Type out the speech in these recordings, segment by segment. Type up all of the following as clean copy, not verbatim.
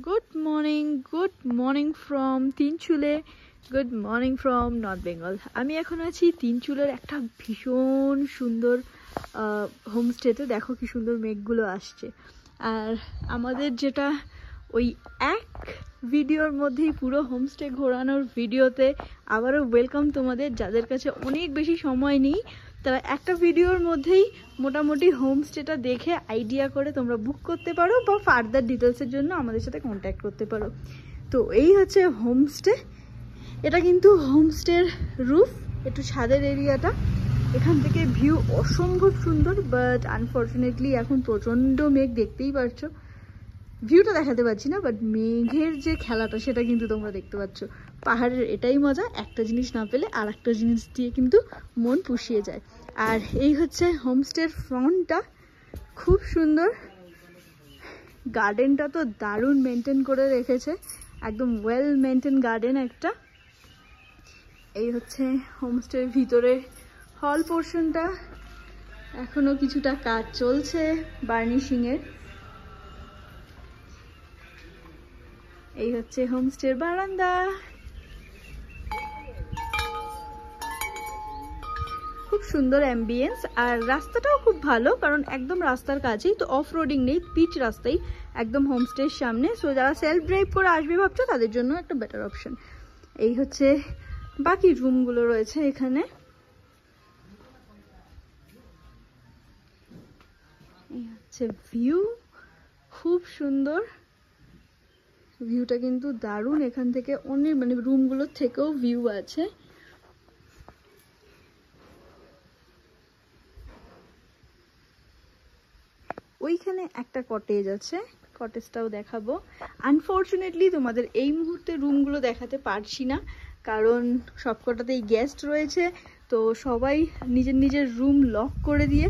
Good morning from Tinchuley, good morning from north Bengal. আমি এখন আছি তিনচুলের একটা ভীষণ সুন্দর হোমস্টেতে। দেখো কি সুন্দর মেঘগুলো আসছে। আর আমাদের যেটা ওই এক ভিডিওর মধ্যেই পুরো হোমস্টে ঘোরানোর ভিডিওতে আবারও ওয়েলকাম তোমাদের। যাদের কাছে অনেক বেশি সময় নেই তারা একটা ভিডিওর মধ্যেই মোটামুটি হোমস্টেটা দেখে আইডিয়া করে তোমরা বুক করতে পারো বা ফার্দার ডিটেলসের জন্য আমাদের সাথে কন্ট্যাক্ট করতে পারো। তো এই হচ্ছে হোমস্টে। এটা কিন্তু হোমস্টের রুফ, একটু ছাদের এরিয়াটা। এখান থেকে ভিউ অসম্ভব সুন্দর, বাট আনফর্চুনেটলি এখন প্রচণ্ড মেঘ, দেখতেই পারছো। ভিউটা দেখাতে পারছি না, বাট মেঘের যে খেলাটা সেটা কিন্তু তোমরা দেখতে পাচ্ছ। পাহাড়ের এটাই মজা, একটা জিনিস না পেলে আর একটা জিনিস দিয়ে কিন্তু মন পুষিয়ে যায়। আর এই হচ্ছে হোমস্টের ফ্রন্টটা, খুব সুন্দর। গার্ডেনটা তো দারুণ মেনটেন করে রেখেছে, একদম ওয়েল মেনটেন গার্ডেন একটা। এই হচ্ছে হোমস্টের ভিতরে হল পোর্শনটা, এখনো কিছুটা কাজ চলছে বার্নিশিংয়ের। এই হচ্ছে হোমস্টের বারান্দা, খুব সুন্দর অ্যাম্বিয়েন্স। আর রাস্তাটাও খুব ভালো, কারণ একদম রাস্তার কাছেই তো, অফ রোডিং নেই, পিচ রাস্তাই একদম হোমস্টের সামনে। সো যারা সেলফ ড্রাইভ করে আসবে ভাবছো তাদের জন্য একটা বেটার অপশন। এই হচ্ছে বাকি রুমগুলো রয়েছে এখানে। এই হচ্ছে ভিউ, খুব সুন্দর ভিউটা কিন্তু দারুণ। এখান থেকে অনেক মানে রুমগুলোর থেকেও ভিউ আছে। ওইখানে একটা কটেজ আছে, কটেজটাও দেখাবো। আনফর্চুনেটলি তোমাদের এই মুহূর্তে রুমগুলো দেখাতে পারছি না, কারণ সবকটাতেই গেস্ট রয়েছে। তো সবাই নিজের নিজের রুম লক করে দিয়ে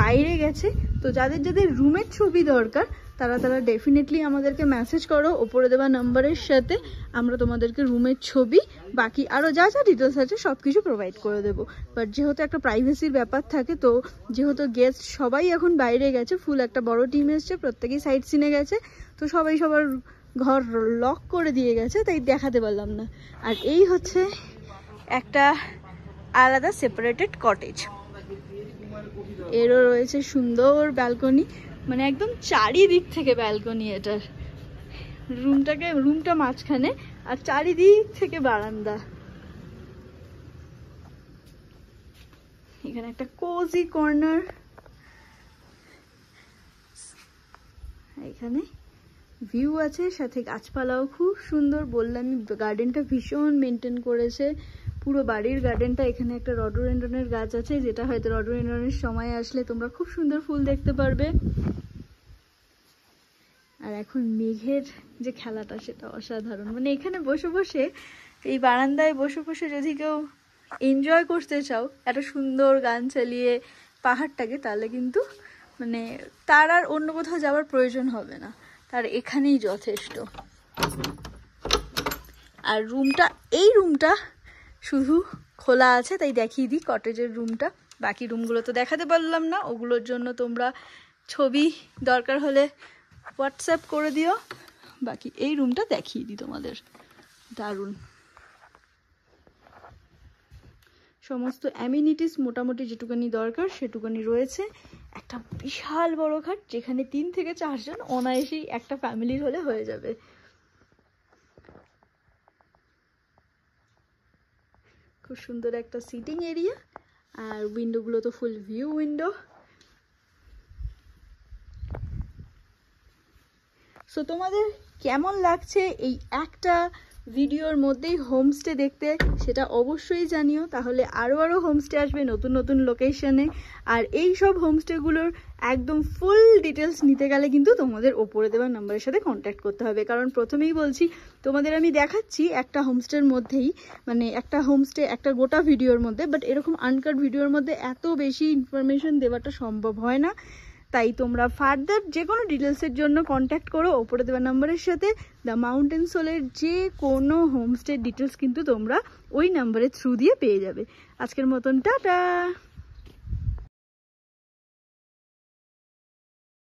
বাইরে গেছে। তো যাদের যাদের রুমের ছবি দরকার তারা ডেফিনেটলি আমাদেরকে মেসেজ করো ওপরে দেওয়া নাম্বারের সাথে। আমরা তোমাদেরকে রুমের ছবি, বাকি আরও যা যা ডিটেলস আছে সব কিছু প্রোভাইড করে দেবো। বাট যেহেতু একটা প্রাইভেসির ব্যাপার থাকে, তো যেহেতু গেস্ট সবাই এখন বাইরে গেছে, ফুল একটা বড় টিম এসছে, প্রত্যেকেই সাইট সিনে গেছে, তো সবাই সবার ঘর লক করে দিয়ে গেছে, তাই দেখাতে পারলাম না। আর এই হচ্ছে একটা আলাদা সেপারেটেড কটেজ, এরও রয়েছে সুন্দর ব্যালকনি, মানে একদম চারিদিক থেকে ব্যালকনি এটার। রুমটা মাঝখানে আর চারিদিক থেকে বারান্দা। এখানে একটা কোজি কর্নার, এখানে ভিউ আছে, সাথে গাছপালাও খুব সুন্দর। বললামই গার্ডেনটা ভীষণ মেনটেন করেছে, পুরো বাড়ির গার্ডেনটা। এখানে একটা রডোডেনড্রনের গাছ আছে, যেটা হয়তো রডোডেনড্রনের সময় আসলে তোমরা খুব সুন্দর ফুল দেখতে পারবে। আর এখন মেঘের যে খেলাটা সেটা অসাধারণ। মানে এখানে বসে বসে, এই বারান্দায় বসে বসে যদি কেউ এনজয় করতে চাও একটা সুন্দর গান চালিয়ে পাহাড়টাকে, তাহলে কিন্তু মানে তার আর অন্য কোথাও যাওয়ার প্রয়োজন হবে না, তার এখানেই যথেষ্ট। আর এই রুমটা শুধু খোলা আছে, তাই দেখিয়ে দিই কটেজের রুমটা। বাকি রুমগুলো তো দেখাতে পারলাম না, ওগুলোর জন্য তোমরা ছবি দরকার হলে হোয়াটসঅ্যাপ করে দিও। বাকি এই রুমটা দেখিয়ে দিই তোমাদের, দারুণ। সমস্ত অ্যামিনিটিস মোটামুটি যেটুকানি দরকার সেটুকানি রয়েছে। একটা বিশাল বড় খাট, যেখানে 3 থেকে 4 জন অনায়াসেই একটা ফ্যামিলির হলে হয়ে যাবে। খুব সুন্দর একটা সিটিং এরিয়া, আর উইন্ডোগুলো তো ফুল ভিউ উইন্ডো। সো তোমাদের কেমন লাগছে এই একটা ভিডিওর মধ্যেই হোমস্টে দেখতে, সেটা অবশ্যই জানিও। তাহলে আরও হোমস্টে আসবে নতুন নতুন লোকেশনে। আর এই সব হোমস্টেগুলোর একদম ফুল ডিটেলস নিতে গেলে কিন্তু তোমাদের ওপরে দেওয়া নাম্বারের সাথে কন্ট্যাক্ট করতে হবে। কারণ প্রথমেই বলছি, তোমাদের আমি দেখাচ্ছি একটা হোমস্টের মধ্যেই, মানে একটা হোমস্টে একটা গোটা ভিডিওর মধ্যে, বাট এরকম আনকাট ভিডিওর মধ্যে এত বেশি ইনফরমেশন দেওয়াটা সম্ভব হয় না। তাই তোমরা ফার্দার যে কোনো ডিটেলসের জন্য কন্ট্যাক্ট করো ওপরে দেওয়া নাম্বারের সাথে। দ্য মাউন্টেন সোলের যে কোনো হোমস্টের ডিটেলস কিন্তু তোমরা ওই নাম্বারের থ্রু দিয়ে পেয়ে যাবে। আজকের মতন টাটা।